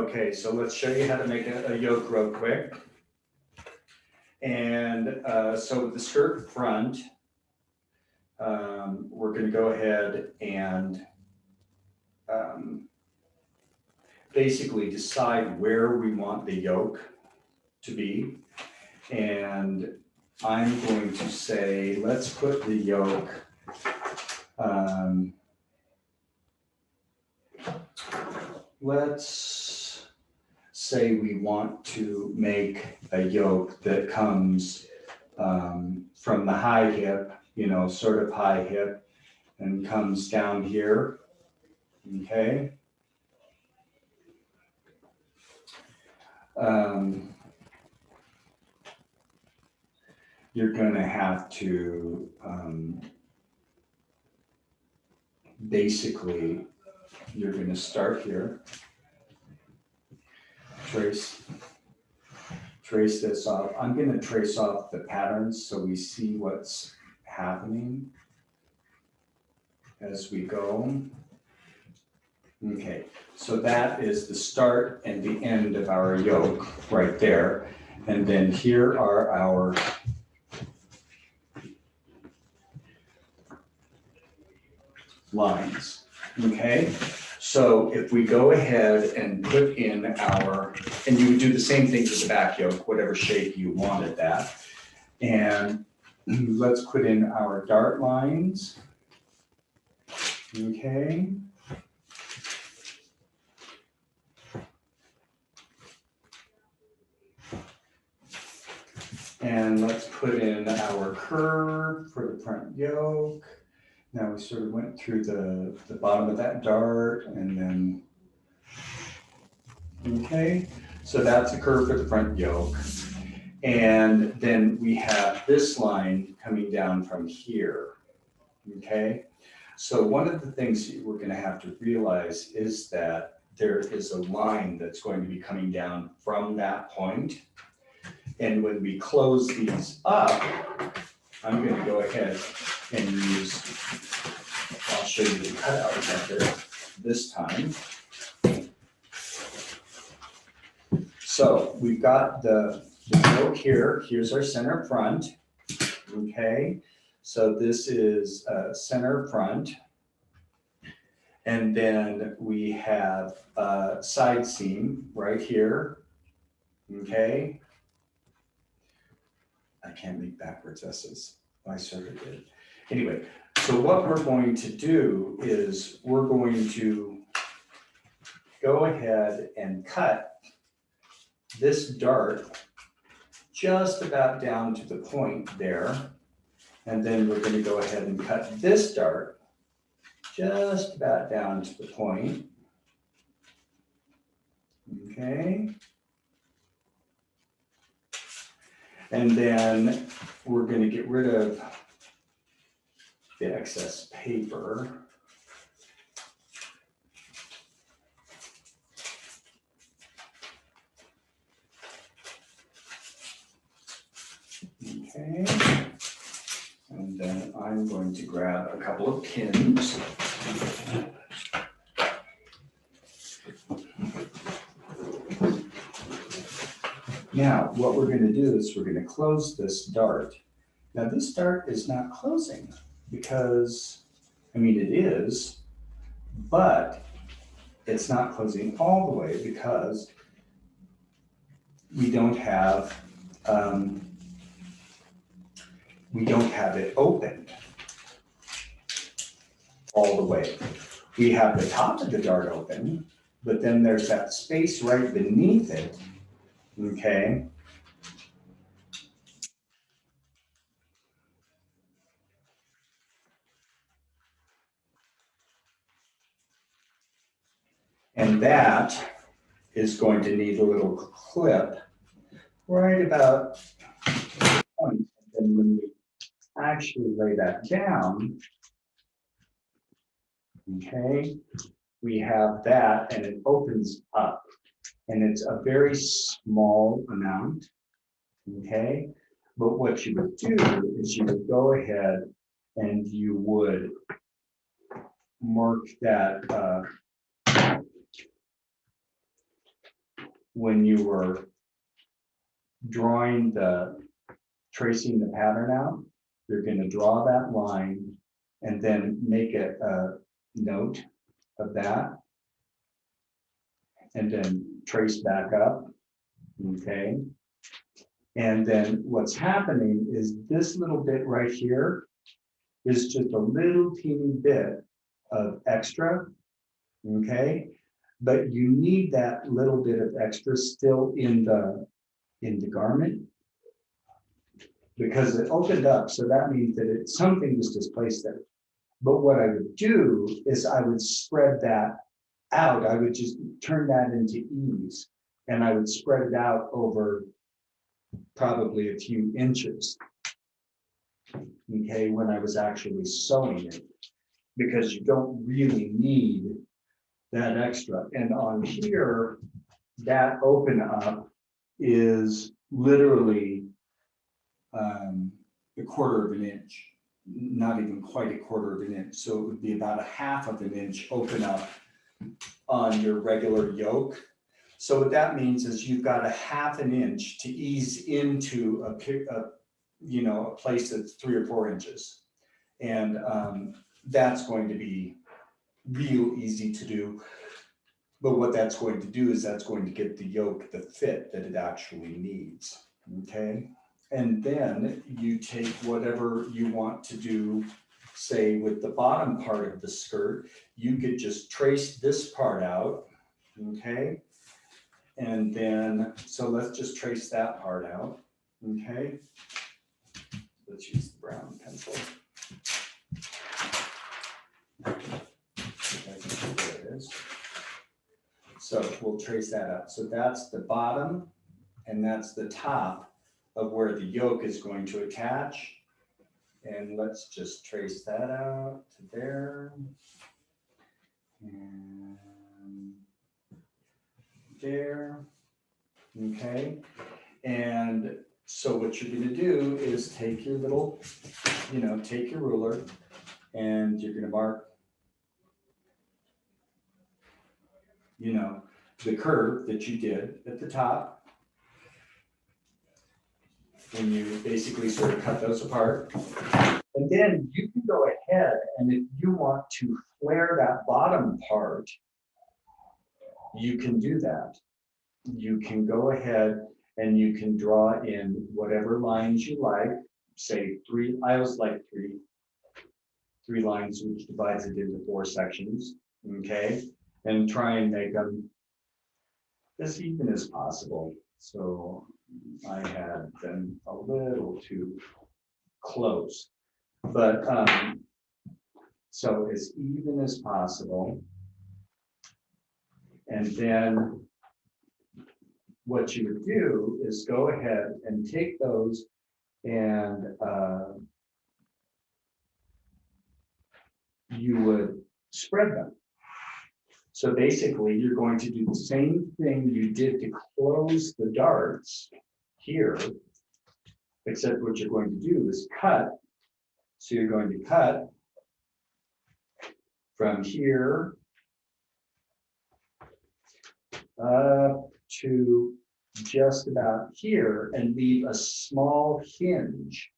Okay, so let's show you how to make a yoke real quick. And so with the skirt front, we're going to go ahead and basically decide where we want the yoke to be. And I'm going to say, let's put the yoke let's say we want to make a yoke that comes from the high hip, sort of high hip, and comes down here, okay? You're gonna have to basically, you're gonna start here, trace this off. I'm gonna trace off the patterns so we see what's happening as we go. Okay, so that is the start and the end of our yoke right there. And then here are our lines, okay? So if we go ahead and put in our, and you would do the same thing to the back yoke, whatever shape you wanted that. And let's put in our dart lines, okay? And let's put in our curve for the front yoke. Now we sort of went through the bottom of that dart and then, okay. So that's a curve for the front yoke. And then we have this line coming down from here, okay. So one of the things that we're gonna have to realize is that there is a line that's going to be coming down from that point. And when we close these up, I'm going to go ahead and use, I'll show you the cutout method this time. So we've got the yoke here. Here's our center front. Okay, so this is center front. And then we have a side seam right here. Okay. I can't make backwards S's. I sort of did. Anyway, so what we're going to do is we're going to go ahead and cut this dart just about down to the point there. And then we're going to go ahead and cut this dart just about down to the point. Okay. And then we're going to get rid of the excess paper. Okay. And then I'm going to grab a couple of pins. Now, what we're going to do is we're going to close this dart. Now, this dart is not closing because, I mean, it is, but it's not closing all the way because we don't have it opened all the way. We have the top of the dart open, but then there's that space right beneath it. Okay. And that is going to need a little clip right about the point. And when we actually lay that down, okay, we have that and it opens up. And it's a very small amount, okay? But what you would do is you would go ahead and you would mark that when you were tracing the pattern out, you're going to draw that line and then make a note of that. And then trace back up, okay? And then what's happening is this little bit right here is just a little teeny bit of extra, okay? But you need that little bit of extra still in the garment because it opened up. So that means that something was displaced there. But what I would do is I would spread that out. I would just turn that into ease and I would spread it out over probably a few inches. Okay, when I was actually sewing it, because you don't really need that extra. And on here, that open up is literally a quarter of an inch, not even quite a quarter of an inch. So it would be about a half of an inch open up on your regular yoke. So what that means is you've got a half an inch to ease into a place that's 3 or 4 inches. And that's going to be real easy to do. But what that's going to do is that's going to get the yoke the fit that it actually needs, okay? And then you take whatever you want to do, say with the bottom part of the skirt, you could just trace this part out, okay? And then, so let's just trace that part out, okay? Let's use the brown pencil. There it is. So we'll trace that out. So that's the bottom and that's the top of where the yoke is going to attach. And let's just trace that out to there. And there. Okay. And so what you're going to do is take your little, take your ruler and you're going to mark, the curve that you did at the top. And you basically sort of cut those apart. And then you can go ahead and if you want to flare that bottom part, you can do that. You can go ahead and you can draw in whatever lines you like, say 3, I always like 3 lines, which divides it into 4 sections, okay? And try and make them as even as possible. So I had them a little too close, but so as even as possible. And then what you would do is go ahead and take those and you would spread them. So basically, you're going to do the same thing you did to close the darts here, except what you're going to do is cut. So you're going to cut from here up to just about here and leave a small hinge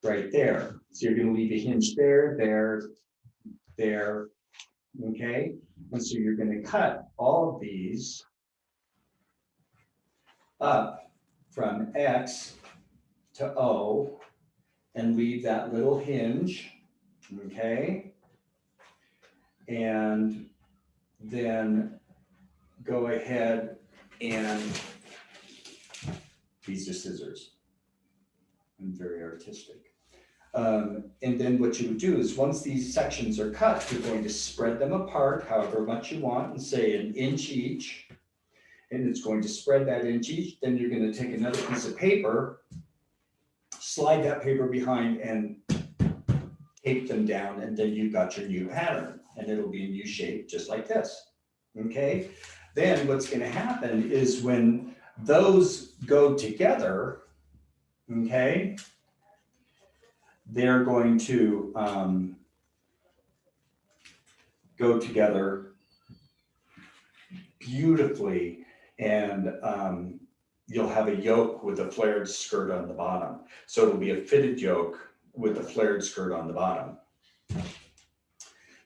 right there. So you're going to leave a hinge there, there, okay? And so you're going to cut all of these up from X to O and leave that little hinge, okay? And then go ahead and these are scissors. I'm very artistic. And then what you would do is once these sections are cut, you're going to spread them apart however much you want and say an inch each. And it's going to spread that inch each. Then you're going to take another piece of paper, slide that paper behind and tape them down. And then you've got your new pattern and it'll be a new shape just like this. Okay. Then what's going to happen is when those go together, okay, they're going to go together beautifully. and you'll have a yoke with a flared skirt on the bottom. So it'll be a fitted yoke with a flared skirt on the bottom.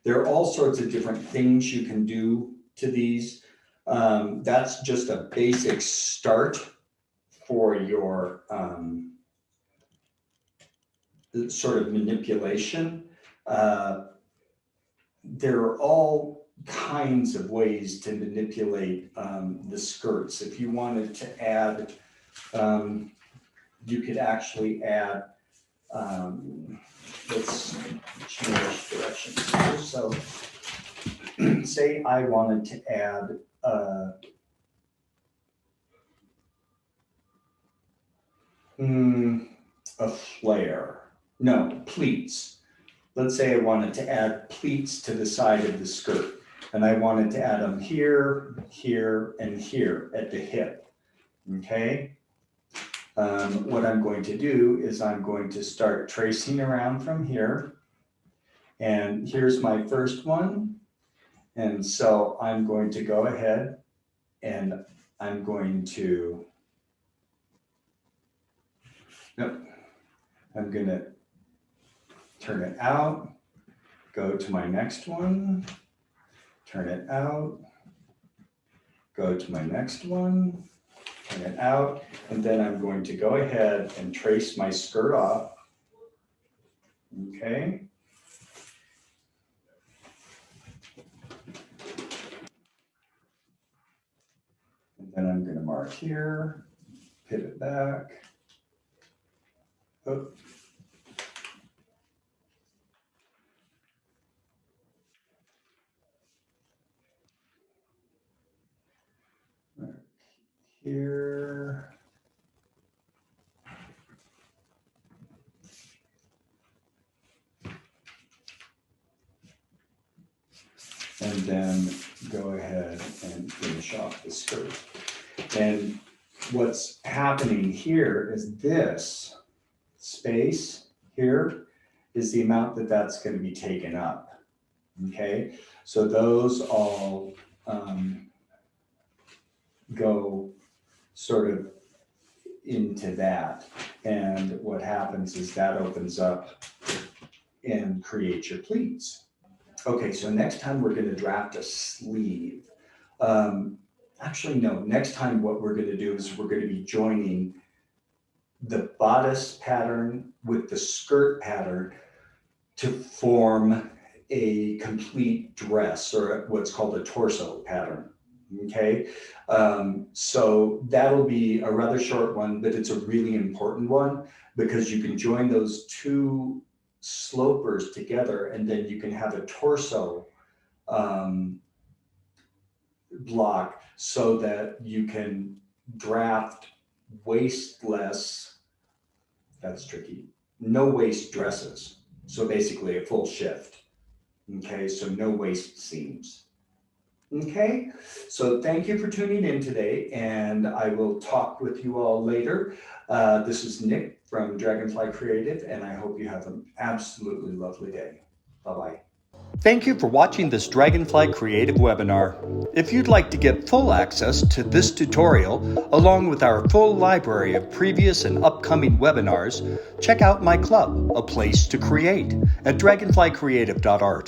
There are all sorts of different things you can do to these. That's just a basic start for your sort of manipulation. There are all kinds of ways to manipulate the skirts. If you wanted to add, you could actually add, let's change directions here. So say I wanted to add a flare. No, pleats. Let's say I wanted to add pleats to the side of the skirt, and I wanted to add them here, here, and here at the hip, okay? What I'm going to do is I'm going to start tracing around from here, and here's my first one, and so I'm going to go ahead and I'm going to, I'm going to turn it out, go to my next one, turn it out, go to my next one, turn it out, and then I'm going to go ahead and trace my skirt off, okay? And then I'm going to mark here, pivot back, oh. Here. And then go ahead and finish off the skirt. And what's happening here is this space here is the amount that that's going to be taken up. Okay, so those all go sort of into that. And what happens is that opens up and creates your pleats. Okay, so next time we're going to draft a sleeve. Actually, no, next time what we're going to do is we're going to be joining the bodice pattern with the skirt pattern to form a complete dress, or what's called a torso pattern. Okay, so that'll be a rather short one, but it's a really important one because you can join those two slopers together and then you can have a torso block so that you can draft waistless, that's tricky, no waist dresses. So basically a full shift. Okay, so no waist seams. Okay, so thank you for tuning in today, and I will talk with you all later. This is Nick from Dragonfly Creative, and I hope you have an absolutely lovely day. Bye-bye. Thank you for watching this Dragonfly Creative webinar. If you'd like to get full access to this tutorial, along with our full library of previous and upcoming webinars, check out my club, A Place to Create, at dragonflycreative.art.